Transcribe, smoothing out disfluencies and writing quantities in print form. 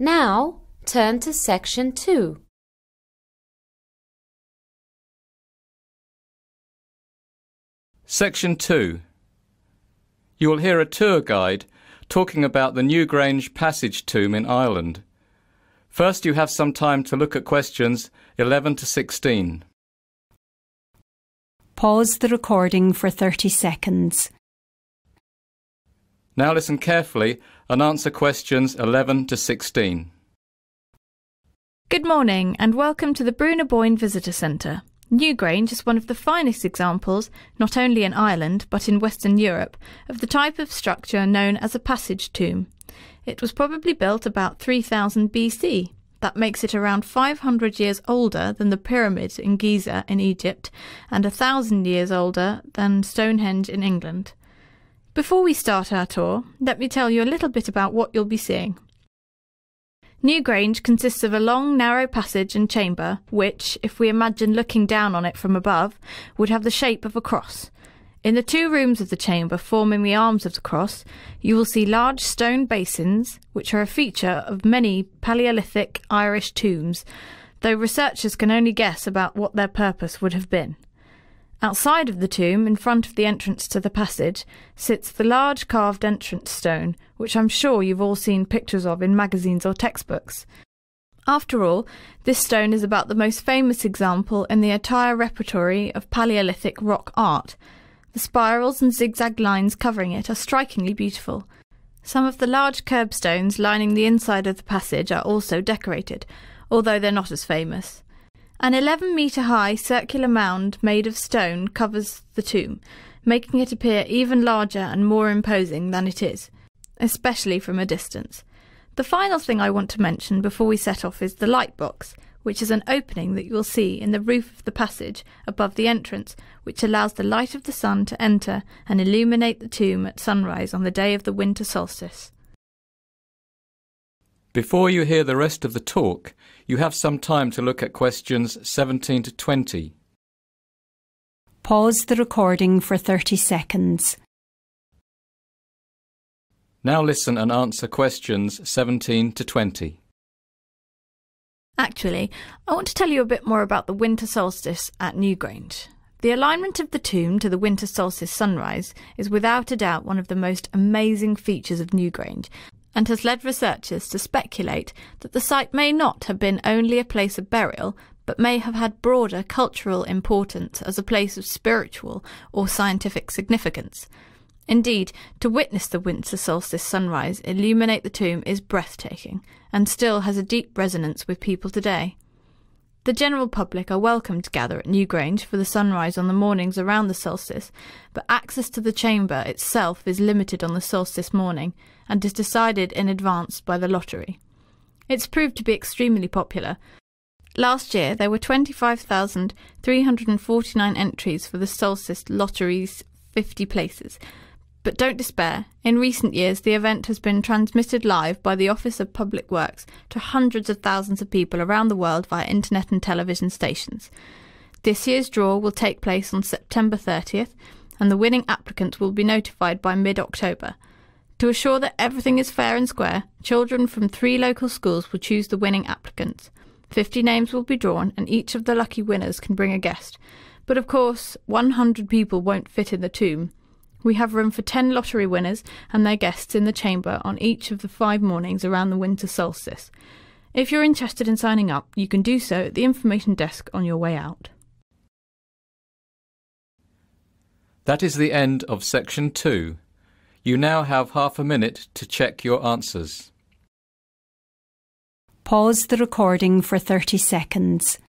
Now turn to section 2. Section 2. You will hear a tour guide talking about the Newgrange Passage tomb in Ireland. First, you have some time to look at questions 11 to 16. Pause the recording for 30 seconds. Now listen carefully and answer questions 11 to 16. Good morning and welcome to the Brúna Bóin Visitor Centre. Newgrange is one of the finest examples, not only in Ireland but in Western Europe, of the type of structure known as a passage tomb. It was probably built about 3000 BC. That makes it around 500 years older than the pyramids in Giza in Egypt and 1,000 years older than Stonehenge in England. Before we start our tour, let me tell you a little bit about what you'll be seeing. Newgrange consists of a long, narrow passage and chamber which, if we imagine looking down on it from above, would have the shape of a cross. In the two rooms of the chamber forming the arms of the cross, you will see large stone basins, which are a feature of many Paleolithic Irish tombs, though researchers can only guess about what their purpose would have been. Outside of the tomb, in front of the entrance to the passage, sits the large carved entrance stone, which I'm sure you've all seen pictures of in magazines or textbooks. After all, this stone is about the most famous example in the entire repertory of Paleolithic rock art. The spirals and zigzag lines covering it are strikingly beautiful. Some of the large curbstones lining the inside of the passage are also decorated, although they're not as famous. An 11-metre-high circular mound made of stone covers the tomb, making it appear even larger and more imposing than it is, especially from a distance. The final thing I want to mention before we set off is the light box, which is an opening that you will see in the roof of the passage above the entrance, which allows the light of the sun to enter and illuminate the tomb at sunrise on the day of the winter solstice. Before you hear the rest of the talk, you have some time to look at questions 17 to 20. Pause the recording for 30 seconds. Now listen and answer questions 17 to 20. Actually, I want to tell you a bit more about the winter solstice at Newgrange. The alignment of the tomb to the winter solstice sunrise is without a doubt one of the most amazing features of Newgrange, and has led researchers to speculate that the site may not have been only a place of burial, but may have had broader cultural importance as a place of spiritual or scientific significance. Indeed, to witness the winter solstice sunrise illuminate the tomb is breathtaking, and still has a deep resonance with people today. The general public are welcome to gather at Newgrange for the sunrise on the mornings around the solstice, but access to the chamber itself is limited on the solstice morning and is decided in advance by the lottery. It's proved to be extremely popular. Last year there were 25,349 entries for the solstice lottery's 50 places. But don't despair. In recent years, the event has been transmitted live by the Office of Public Works to hundreds of thousands of people around the world via internet and television stations. This year's draw will take place on September 30th, and the winning applicants will be notified by mid-October. To assure that everything is fair and square, children from 3 local schools will choose the winning applicants. 50 names will be drawn, and each of the lucky winners can bring a guest. But of course, 100 people won't fit in the tomb. We have room for 10 lottery winners and their guests in the chamber on each of the 5 mornings around the winter solstice. If you're interested in signing up, you can do so at the information desk on your way out. That is the end of section 2. You now have half a minute to check your answers. Pause the recording for 30 seconds.